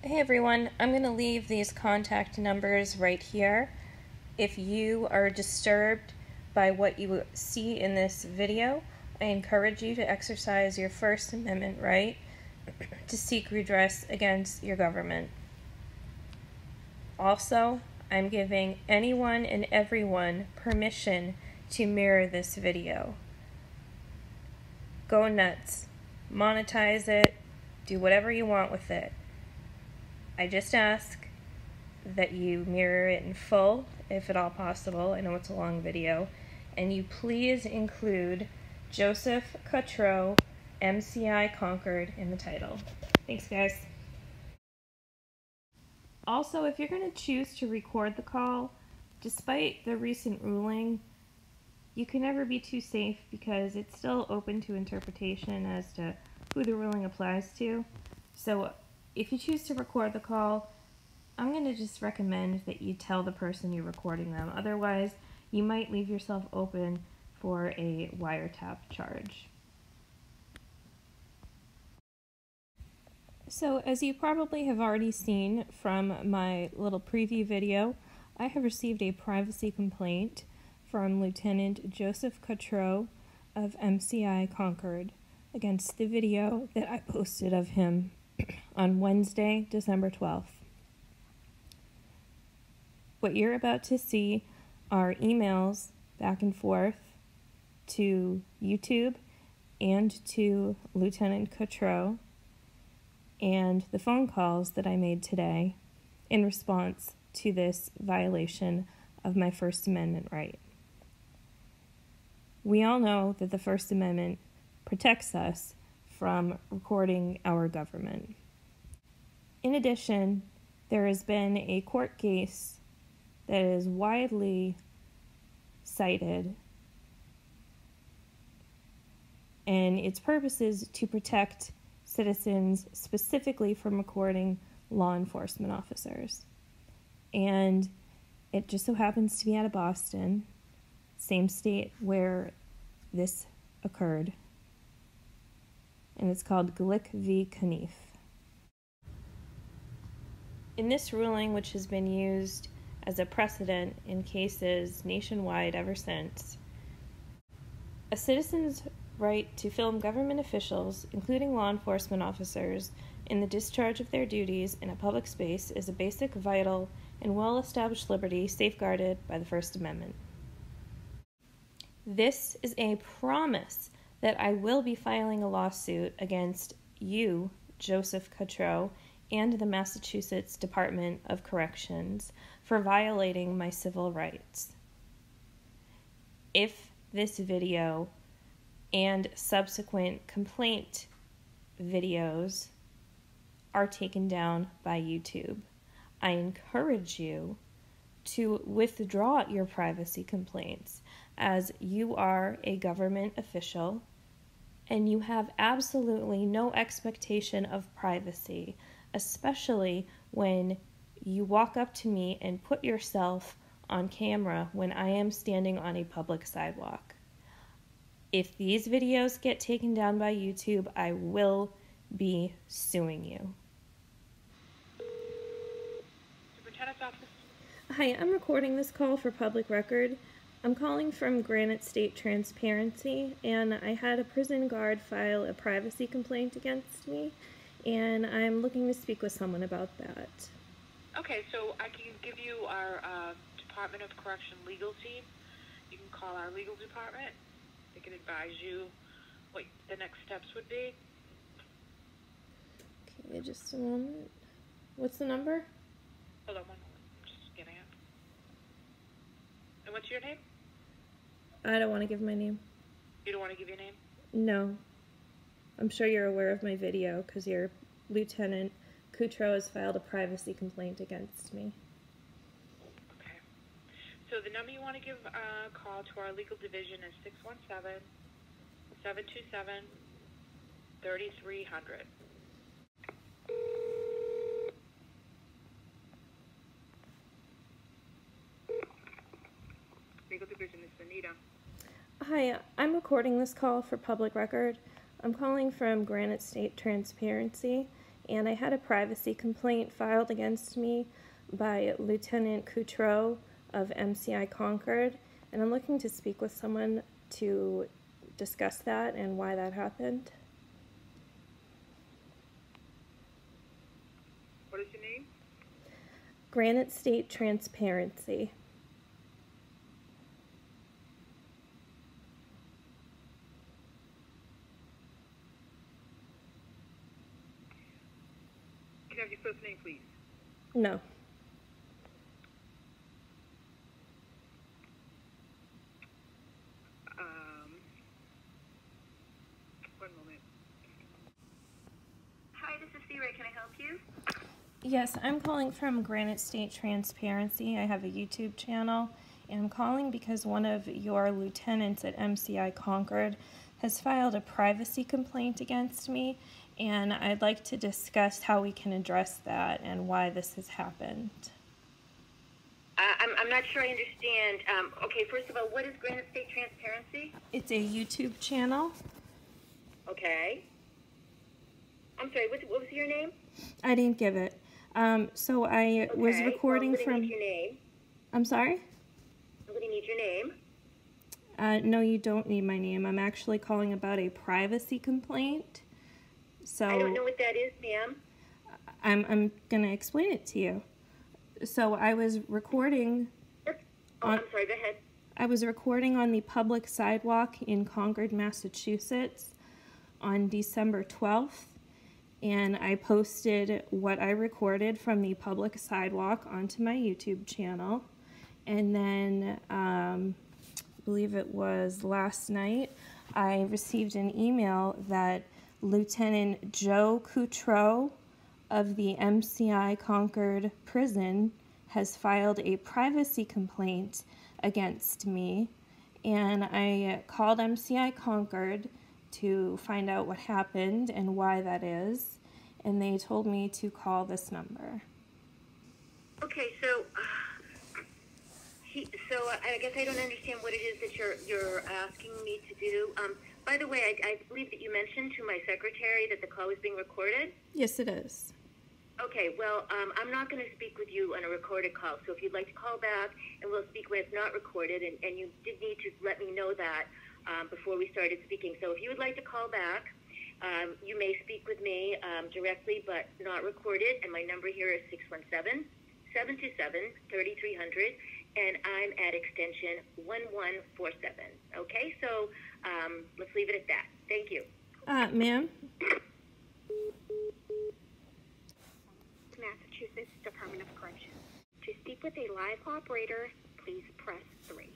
Hey everyone, I'm going to leave these contact numbers right here. If you are disturbed by what you see in this video, I encourage you to exercise your First Amendment right to seek redress against your government. Also, I'm giving anyone and everyone permission to mirror this video. Go nuts. Monetize it. Do whatever you want with it. I just ask that you mirror it in full, if at all possible. I know it's a long video. And you please include Joseph Cotreau, MCI Concord in the title. Thanks, guys. Also, if you're going to choose to record the call, despite the recent ruling, you can never be too safe because it's still open to interpretation as to who the ruling applies to. So if you choose to record the call, I'm going to just recommend that you tell the person you're recording them. Otherwise, you might leave yourself open for a wiretap charge. So, as you probably have already seen from my little preview video, I have received a privacy complaint from Lieutenant Joseph Cotreau of MCI Concord against the video that I posted of him on Wednesday, December 12th. What you're about to see are emails back and forth to YouTube and to Lieutenant Cotreau, and the phone calls that I made today in response to this violation of my First Amendment right. We all know that the First Amendment protects us from recording our government. In addition, there has been a court case that is widely cited, and its purpose is to protect citizens specifically from recording law enforcement officers. And it just so happens to be out of Boston, same state where this occurred. And it's called Glick v. Knief. In this ruling, which has been used as a precedent in cases nationwide ever since, a citizen's right to film government officials, including law enforcement officers, in the discharge of their duties in a public space is a basic, vital, and well-established liberty safeguarded by the First Amendment. This is a promise that I will be filing a lawsuit against you, Joseph Cotreau, and the Massachusetts Department of Corrections for violating my civil rights. If this video and subsequent complaint videos are taken down by YouTube, I encourage you to withdraw your privacy complaints, as you are a government official and you have absolutely no expectation of privacy, especially when you walk up to me and put yourself on camera when I am standing on a public sidewalk. If these videos get taken down by YouTube, I will be suing you. Superintendent's office. Hi, I'm recording this call for public record. I'm calling from Granite State Transparency, and I had a prison guard file a privacy complaint against me, and I'm looking to speak with someone about that. Okay, so I can give you our Department of Correction legal team. You can call our legal department. They can advise you what the next steps would be. Okay, just a moment. What's the number? Hold on one moment. I'm just getting it. And what's your name? I don't want to give my name. You don't want to give your name? No. I'm sure you're aware of my video because your Lieutenant Cotreau has filed a privacy complaint against me. Okay. So the number you want to give a call to our legal division is 617-727-3300. Legal division is Anita. Hi, I'm recording this call for public record. I'm calling from Granite State Transparency, and I had a privacy complaint filed against me by Lieutenant Cotreau of MCI Concord, and I'm looking to speak with someone to discuss that and why that happened. What is your name? Granite State Transparency. Can I have your first name, please? No. One moment. Hi, this is C-Ray. Can I help you? Yes, I'm calling from Granite State Transparency. I have a YouTube channel, and I'm calling because one of your lieutenants at MCI Concord has filed a privacy complaint against me, and I'd like to discuss how we can address that and why this has happened. I'm not sure I understand. Okay, first of all, what is Granite State Transparency? It's a YouTube channel. Okay. I'm sorry, what was your name? I didn't give it. So I was recording somebody from... needs your name. I'm sorry? Somebody needs your name. No, you don't need my name. I'm actually calling about a privacy complaint. So I don't know what that is, ma'am. I'm going to explain it to you. So I was recording... I'm sorry, go ahead. I was recording on the public sidewalk in Concord, Massachusetts on December 12th, and I posted what I recorded from the public sidewalk onto my YouTube channel. And then, I believe it was last night, I received an email that Lieutenant Joe Cotreau of the MCI Concord prison has filed a privacy complaint against me, and I called MCI Concord to find out what happened and why that is, and they told me to call this number. Okay, so I guess I don't understand what it is that you're asking me to do. By the way, I believe that you mentioned to my secretary that the call was being recorded. Yes, it is. Okay, well, I'm not going to speak with you on a recorded call, so if you'd like to call back, and we'll speak when it's not recorded, and you did need to let me know that before we started speaking. So if you would like to call back, you may speak with me directly, but not recorded, and my number here is 617-727-3300, and I'm at extension 1147. Okay, so let's leave it at that. Thank you. Ma'am? Massachusetts Department of Corrections. To speak with a live operator, please press 3.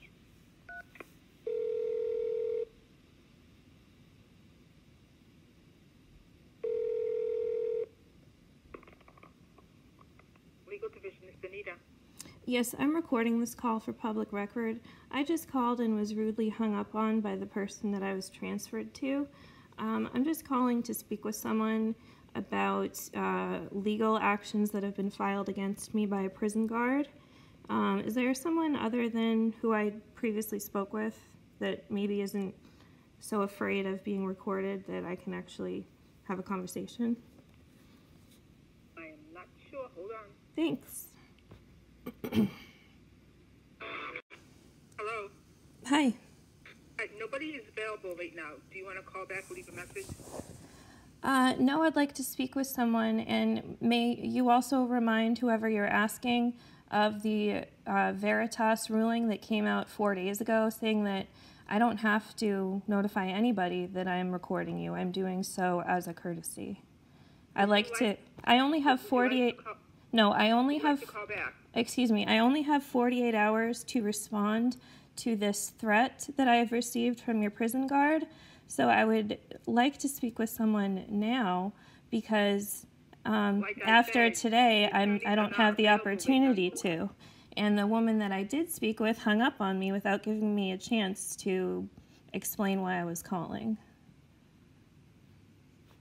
Legal Division, Ms. Benita. Yes, I'm recording this call for public record. I just called and was rudely hung up on by the person that I was transferred to. I'm just calling to speak with someone about legal actions that have been filed against me by a prison guard. Is there someone other than who I previously spoke with that maybe isn't so afraid of being recorded that I can actually have a conversation? I am not sure. Hold on. Thanks. Hello. Hi. Nobody is available right now. Do you want to call back or leave a message? No, I'd like to speak with someone, and may you also remind whoever you're asking of the Veritas ruling that came out 4 days ago saying that I don't have to notify anybody that I'm recording you. I'm doing so as a courtesy. I only have 48... No, I only have... Excuse me, I only have 48 hours to respond to this threat that I have received from your prison guard. So I would like to speak with someone now because after today, I don't have the opportunity to. And the woman that I did speak with hung up on me without giving me a chance to explain why I was calling.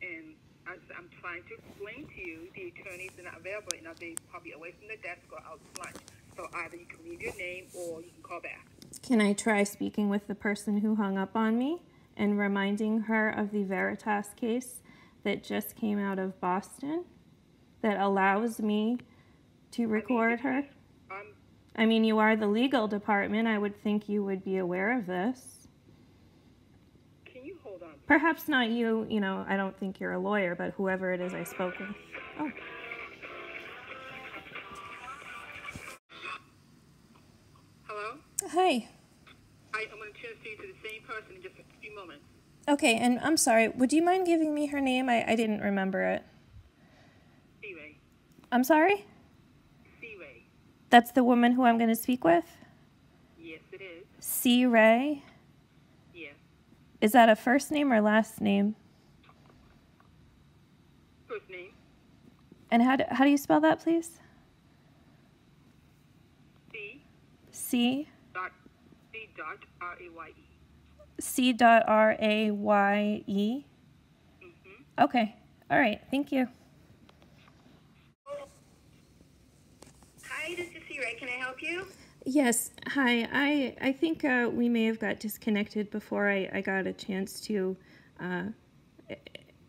And I'm trying to explain to you, the attorneys are not available right now. They're probably away from the desk or out to lunch. So either you can leave your name or you can call back. Can I try speaking with the person who hung up on me and reminding her of the Veritas case that just came out of Boston? that allows me to record her? Um, I mean, you are the legal department. I would think you would be aware of this. can you hold on? Perhaps not you, I don't think you're a lawyer, but whoever it is I spoke with. Oh. Hello? Hi. I'm going to transfer you to the same person in just a few moments. Okay, and I'm sorry, would you mind giving me her name? I didn't remember it. C-Ray. I'm sorry? C-Ray. That's the woman who I'm going to speak with? Yes, it is. C. Ray? Yes. Is that a first name or last name? First name? And how do you spell that, please? C. C. Dot. C. Dot. R-A-Y-E. C.R-A-Y-E? Mm-hmm. Okay. All right. Thank you. Hi, this is C. Ray. Can I help you? Yes. Hi. I think we may have got disconnected before I got a chance to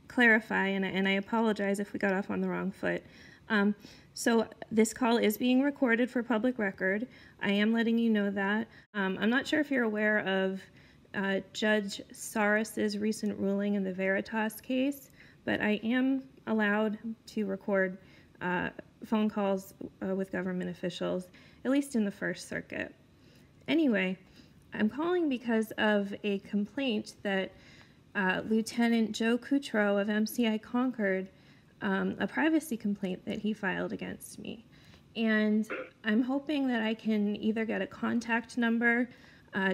clarify, and I apologize if we got off on the wrong foot. So this call is being recorded for public record. I am letting you know that. I'm not sure if you're aware of Judge Sarris's recent ruling in the Veritas case, but I am allowed to record phone calls with government officials, at least in the First Circuit. Anyway, I'm calling because of a complaint that Lieutenant Joe Cotreau of MCI Concord, a privacy complaint that he filed against me. And I'm hoping that I can either get a contact number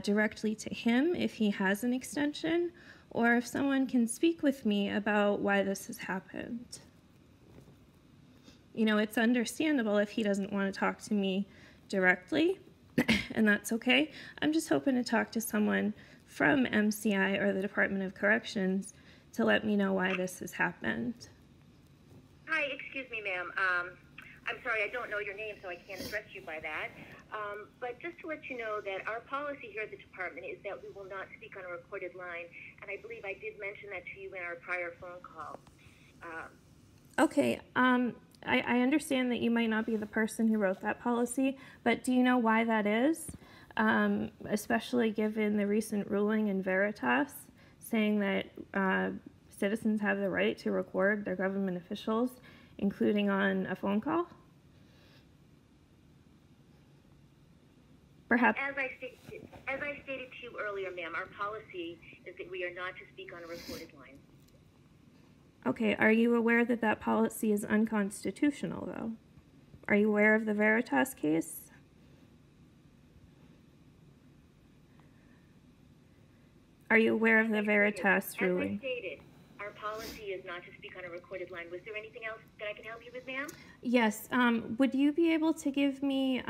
directly to him if he has an extension, or if someone can speak with me about why this has happened. It's understandable if he doesn't want to talk to me directly, and that's okay. I'm just hoping to talk to someone from MCI or the Department of Corrections to let me know why this has happened. Hi, excuse me, ma'am. I'm sorry, I don't know your name, so I can't address you by that. But just to let you know that our policy here at the department is that we will not speak on a recorded line, and I believe I did mention that to you in our prior phone call. Okay, I understand that you might not be the person who wrote that policy, but do you know why that is? Especially given the recent ruling in Veritas saying that citizens have the right to record their government officials, including on a phone call? Perhaps. As I stated to you earlier, ma'am, our policy is that we are not to speak on a recorded line. Okay, are you aware that that policy is unconstitutional, though? Are you aware of the Veritas case? Are you aware of the Veritas ruling? As I stated, our policy is not to speak on a recorded line. Was there anything else that I can help you with, ma'am? Yes. Would you be able to give me,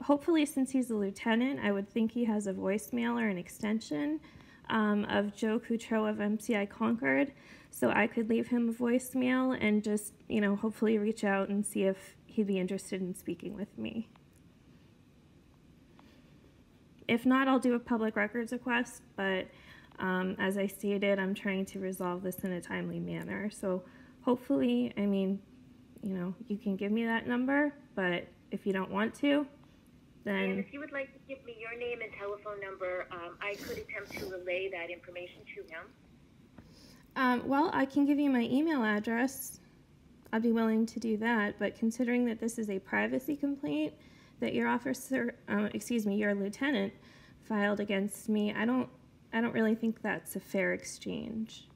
hopefully since he's a lieutenant, I would think he has a voicemail or an extension of Joe Cotreau of MCI Concord, so I could leave him a voicemail and just, hopefully reach out and see if he'd be interested in speaking with me. If not, I'll do a public records request, but as I stated, I'm trying to resolve this in a timely manner. So hopefully, you can give me that number, but if you don't want to, then... And if you would like to give me your name and telephone number, I could attempt to relay that information to him. Well, I can give you my email address. I'd be willing to do that, but considering that this is a privacy complaint that your your lieutenant filed against me, I don't really think that's a fair exchange.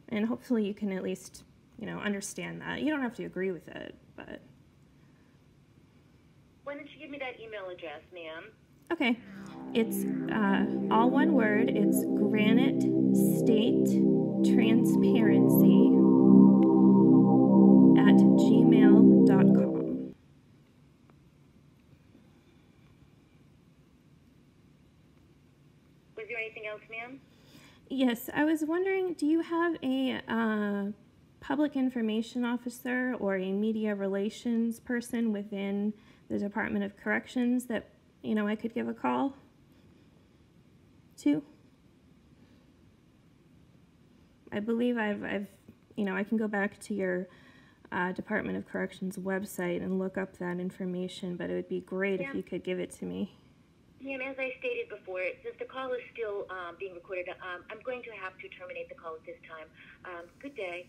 And hopefully you can at least, understand that. You don't have to agree with it, but... Why don't you give me that email address, ma'am? Okay. It's all one word. It's Granite State Transparency @gmail.com. Was there anything else, ma'am? Yes, I was wondering, do you have a public information officer or a media relations person within the Department of Corrections that, I could give a call to? I believe I can go back to your Department of Corrections website and look up that information, but it would be great if you could give it to me. Ma'am, as I stated before, since the call is still being recorded, I'm going to have to terminate the call at this time. Good day.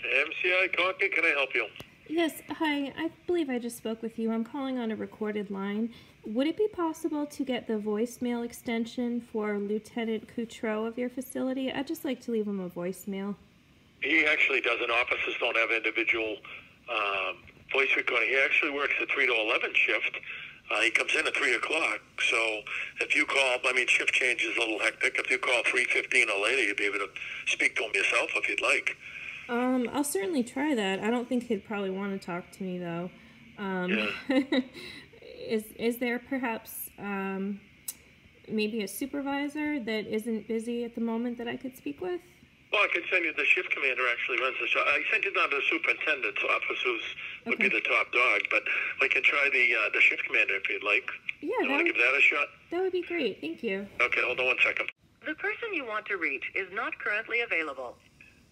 MCI Concord, can I help you? Yes, hi. I believe I just spoke with you. I'm calling on a recorded line. Would it be possible to get the voicemail extension for Lieutenant Cotreau of your facility? I'd just like to leave him a voicemail. He actually doesn't. Officers don't have individual voice recording. He actually works a 3 to 11 shift. He comes in at 3 o'clock. So if you call, shift change is a little hectic. If you call 3:15 or later, you'll be able to speak to him yourself if you'd like. I'll certainly try that. I don't think he'd probably want to talk to me, though. Is there perhaps maybe a supervisor that isn't busy at the moment that I could speak with? Well, I could send you the shift commander actually runs the show. I sent you down to the superintendent's office, who would be the top dog, but we can try the shift commander if you'd like. Yeah, you want to give that a shot? That would be great. Thank you. Okay, hold on 1 second. The person you want to reach is not currently available.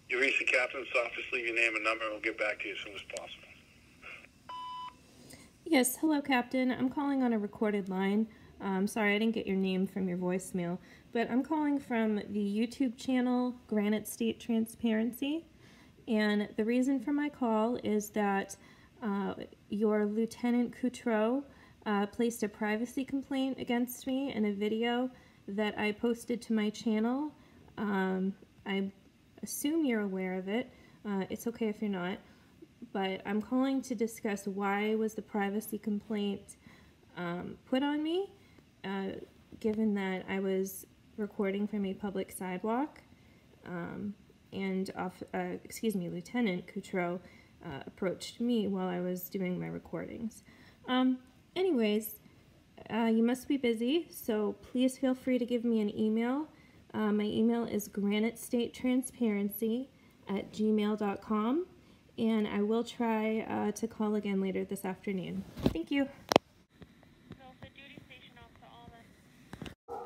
You reach the captain's office, leave your name and number, and we'll get back to you as soon as possible. Yes, hello, Captain. I'm calling on a recorded line. Sorry, I didn't get your name from your voicemail, but I'm calling from the YouTube channel Granite State Transparency, and the reason for my call is that your Lieutenant Cotreau placed a privacy complaint against me in a video that I posted to my channel. I assume you're aware of it. It's okay if you're not, but I'm calling to discuss why was the privacy complaint put on me, given that I was recording from a public sidewalk, and Lieutenant Cotreau approached me while I was doing my recordings. Anyways, you must be busy, so please feel free to give me an email. My email is granitestatetransparency@gmail.com, and I will try to call again later this afternoon. Thank you.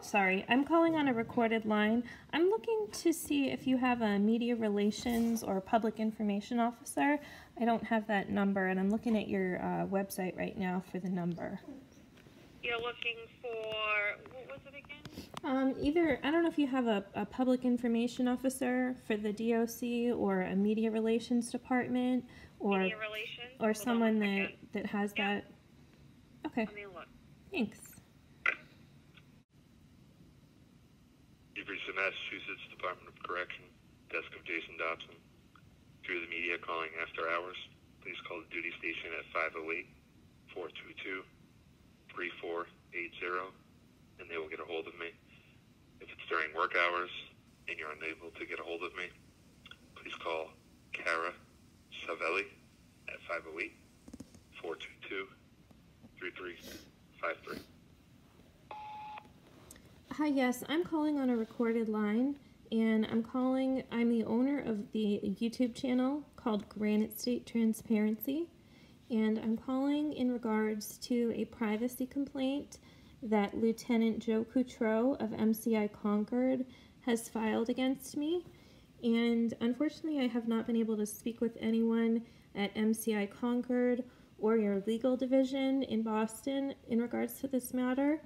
Sorry, I'm calling on a recorded line. I'm looking to see if you have a media relations or public information officer. I don't have that number, and I'm looking at your website right now for the number. You're looking for, what was it again? Either, I don't know if you have a public information officer for the DOC or a media relations department, or Media relations? or someone that has that. Okay. Let me look. Thanks. You've reached the Massachusetts Department of Correction, desk of Jason Dobson. Through the media calling after hours, please call the duty station at 508-422-3480, and they will get a hold of me. If it's during work hours and you're unable to get a hold of me, please call Cara Savelli at 508-422-3353. Hi, yes, I'm calling on a recorded line, and I'm the owner of the YouTube channel called Granite State Transparency, and I'm calling in regards to a privacy complaint that Lieutenant Joe Cotreau of MCI Concord has filed against me, and unfortunately I have not been able to speak with anyone at MCI Concord or your legal division in Boston in regards to this matter.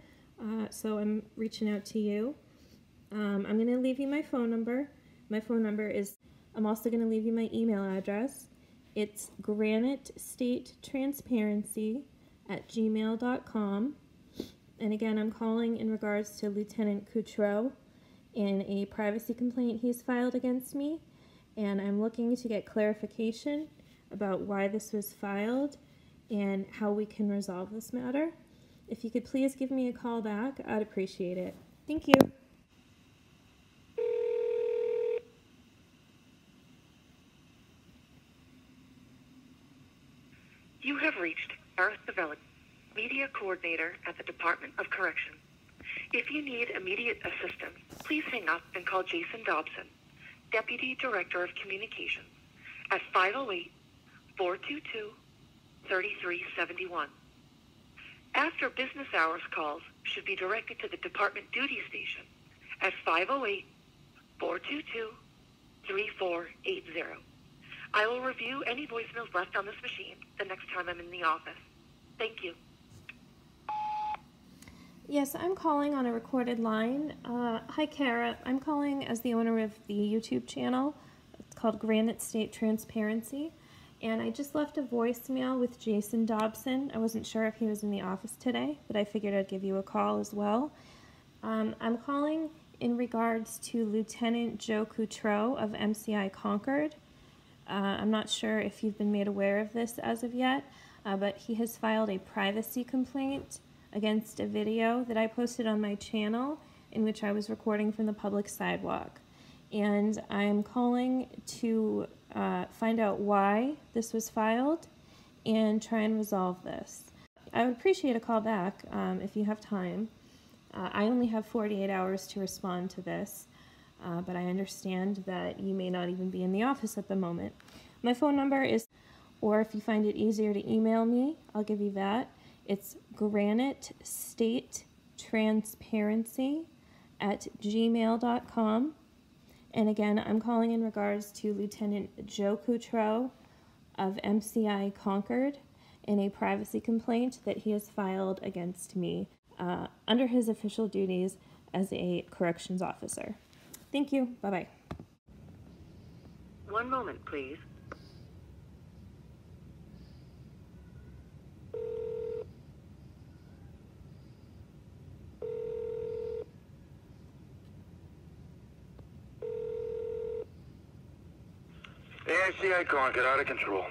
So I'm reaching out to you. I'm going to leave you my phone number. My phone number is, I'm also going to leave you my email address. It's granitestatetransparency@gmail.com. And again, I'm calling in regards to Lieutenant Cotreau and a privacy complaint he's filed against me. And I'm looking to get clarification about why this was filed and how we can resolve this matter. If you could please give me a call back, I'd appreciate it. Thank you. You have reached Cara Savelli, Media Coordinator at the Department of Correction. If you need immediate assistance, please hang up and call Jason Dobson, Deputy Director of Communications, at 508-422-3371. After business hours calls should be directed to the department duty station at 508-422-3480. I will review any voicemails left on this machine the next time I'm in the office. Thank you. Yes, I'm calling on a recorded line. Hi, Kara. I'm calling as the owner of the YouTube channel. It's called Granite State Transparency. And I just left a voicemail with Jason Dobson. I wasn't sure if he was in the office today, but I figured I'd give you a call as well. I'm calling in regards to Lieutenant Joe Cotreau of MCI Concord. I'm not sure if you've been made aware of this as of yet, but he has filed a privacy complaint against a video that I posted on my channel in which I was recording from the public sidewalk. And I'm calling to find out why this was filed and try and resolve this. I would appreciate a call back if you have time. I only have 48 hours to respond to this, but I understand that you may not even be in the office at the moment. My phone number is, or if you find it easier to email me, I'll give you that. It's granitestatetransparency@gmail.com. And again, I'm calling in regards to Lieutenant Joe Cotreau of MCI Concord in a privacy complaint that he has filed against me under his official duties as a corrections officer. Thank you. Bye-bye. One moment, please. MCI Concord, out of control.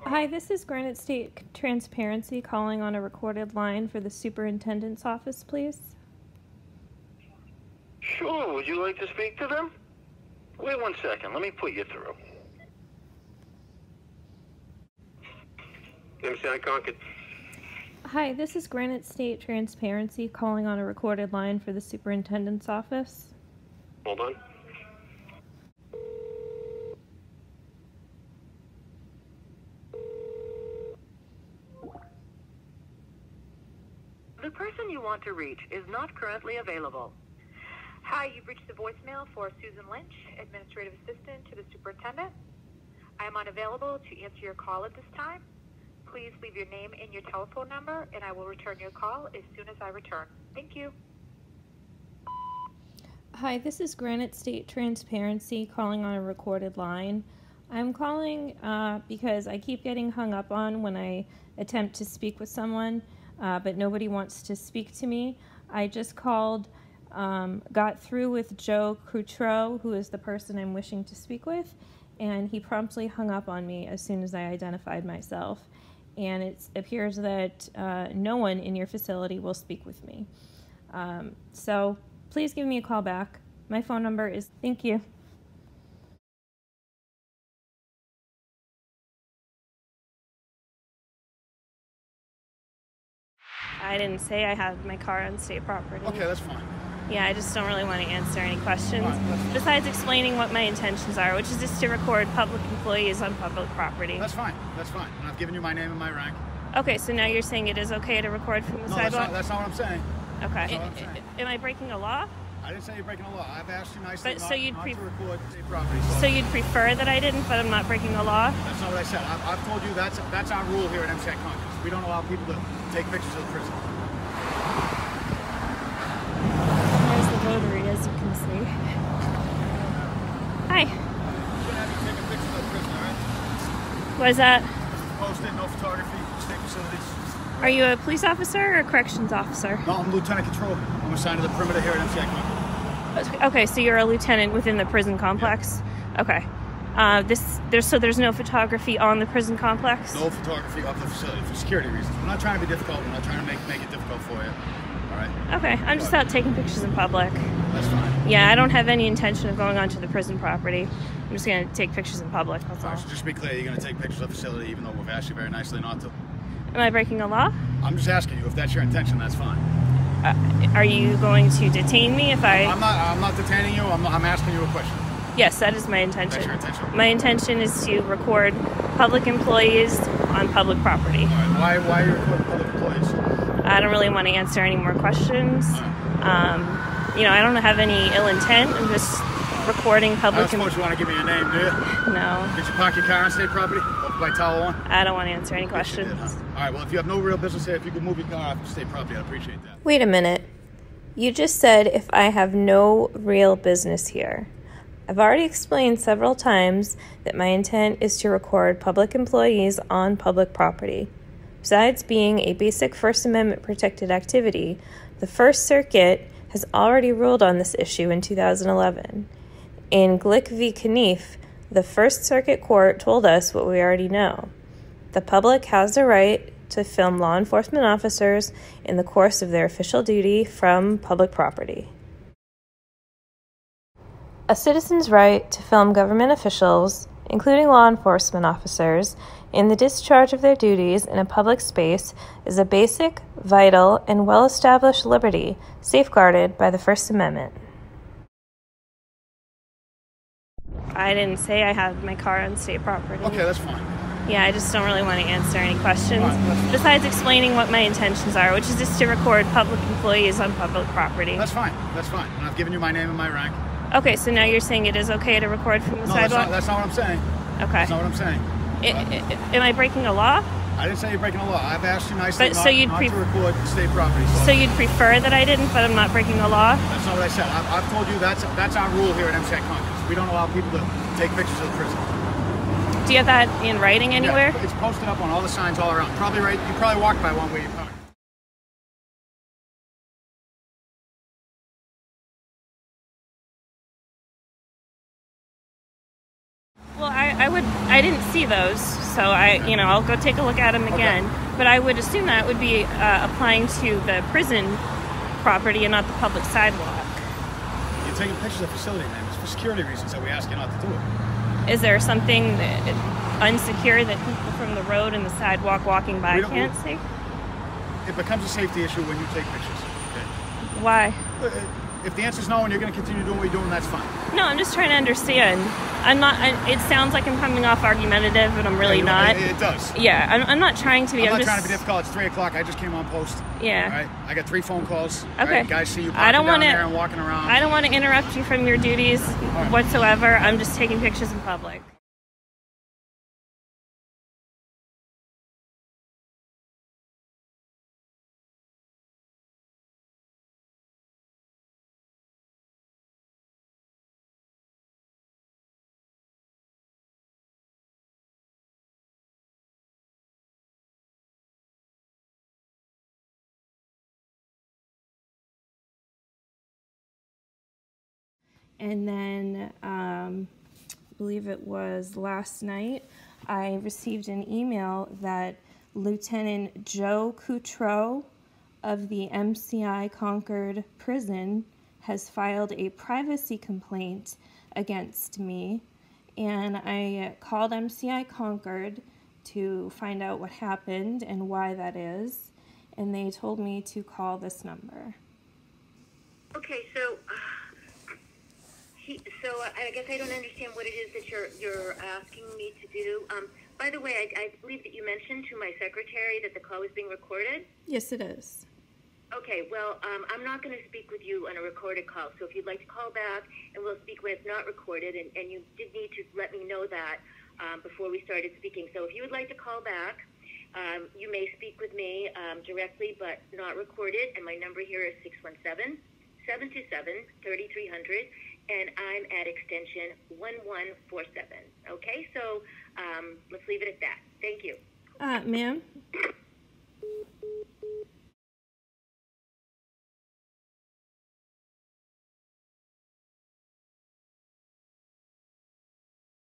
Hi, this is Granite State Transparency calling on a recorded line for the superintendent's office, please. Sure, would you like to speak to them? Wait 1 second, let me put you through. MCI Concord. Hi, this is Granite State Transparency calling on a recorded line for the superintendent's office. Hold on. The person you want to reach is not currently available. Hi, you've reached the voicemail for Susan Lynch, Administrative Assistant to the Superintendent. I am unavailable to answer your call at this time. Please leave your name and your telephone number, and I will return your call as soon as I return. Thank you. Hi, this is Granite State Transparency calling on a recorded line. I'm calling because I keep getting hung up on when I attempt to speak with someone, but nobody wants to speak to me. I just called, got through with Joe Cotreau, who is the person I'm wishing to speak with, and he promptly hung up on me as soon as I identified myself. And it appears that no one in your facility will speak with me. So please give me a call back. My phone number is, thank you. I didn't say I had my car on state property. Okay, that's fine. Yeah, I just don't really want to answer any questions. Fine, besides explaining what my intentions are, which is just to record public employees on public property. That's fine. That's fine. And I've given you my name and my rank. Okay, so now you're saying it is okay to record from the sidewalk? That's not what I'm saying. Okay. That's not what I'm saying. Am I breaking a law? I didn't say you're breaking a law. I've asked you nicely But not, so you'd not to record state property. So you'd prefer that I didn't, but I'm not breaking a law? That's not what I said. I've told you that's our rule here at MCI Concord. We don't allow people to take pictures of the prison. There's the rotary, as you can see. Hi. We shouldn't have you taking pictures of the prison, all right? What is that? Posted, no photography, state facilities. Are you a police officer or a corrections officer? No, I'm Lieutenant Cotreau. I'm assigned to the perimeter here at MCI Concord. Okay, so you're a lieutenant within the prison complex? Yeah. Okay. So there's no photography on the prison complex? No photography of the facility for security reasons. We're not trying to be difficult. We're not trying to make it difficult for you. All right? Okay, I'm just out taking pictures in public. That's fine. Yeah, I don't have any intention of going onto the prison property. I'm just going to take pictures in public, that's all. So just to be clear, you're going to take pictures of the facility even though we've asked you very nicely not to. Am I breaking a law? I'm just asking you. If that's your intention, that's fine. Are you going to detain me if I... I'm not detaining you. I'm asking you a question. Yes, that is my intention. That's your intention? My intention is to record public employees on public property. Why are you recording public employees? I don't really want to answer any more questions. You know, I don't have any ill intent. I'm just recording public. I don't suppose you want to give me your name, do you? No. Did you park your car on state property? Over by Tower 1? I don't want to answer any questions. Did, huh? All right, well, if you have no real business here, if you could move your car off state property, I'd appreciate that. Wait a minute. You just said if I have no real business here. I've already explained several times that my intent is to record public employees on public property. Besides being a basic First Amendment protected activity, the First Circuit has already ruled on this issue in 2011. In Glick v. Knief, the First Circuit Court told us what we already know. The public has the right to film law enforcement officers in the course of their official duty from public property. A citizen's right to film government officials, including law enforcement officers, in the discharge of their duties in a public space is a basic, vital, and well-established liberty safeguarded by the First Amendment. I didn't say I had my car on state property. Okay, that's fine. Yeah, I just don't really want to answer any questions. Right, besides explaining what my intentions are, which is just to record public employees on public property. That's fine. That's fine. And I've given you my name and my rank. Okay, so now you're saying it is okay to record from the sidewalk? That's not what I'm saying. Okay. That's not what I'm saying. Am I breaking a law? I didn't say you're breaking a law. I've asked you nicely But not, so you'd not to record state property. So you'd prefer that I didn't, but I'm not breaking a law? That's not what I said. I've told you that's our rule here at MCI Concord. We don't allow people to take pictures of the prison. Do you have that in writing anywhere? Yeah, it's posted up on all the signs all around. Probably right. You probably walked by one where you parked. Well, I didn't see those, so I'll go take a look at them again. Okay. But I would assume that would be applying to the prison property and not the public sidewalk. You're taking pictures of the facility, man. It's for security reasons that we ask you not to do it. Is there something unsecure that people from the road and the sidewalk walking by can't see? It becomes a safety issue when you take pictures. Okay? Why? If the answer's no and you're going to continue doing what you're doing, that's fine. No, I'm just trying to understand. I'm not. It sounds like I'm coming off argumentative, but I'm really not. It does. Yeah, I'm not trying to be. I'm not trying to be difficult. It's 3 o'clock. I just came on post. Yeah. All right. I got 3 phone calls. Okay. Right? Guys see you parking down there and walking around. I don't want to interrupt you from your duties whatsoever. I'm just taking pictures in public. And then, I believe it was last night, I received an email that Lieutenant Joe Cotreau of the MCI Concord prison has filed a privacy complaint against me. And I called MCI Concord to find out what happened and why that is. And they told me to call this number. Okay, so I guess I don't understand what it is that you're asking me to do. By the way, I believe that you mentioned to my secretary that the call was being recorded. Yes, it is. Okay, well, I'm not going to speak with you on a recorded call, so if you'd like to call back and we'll speak when it's not recorded, and you did need to let me know that before we started speaking. So if you would like to call back, you may speak with me directly, but not recorded, and my number here is 617-727-3300. And I'm at extension 1147. Okay, so let's leave it at that. Thank you. Ma'am?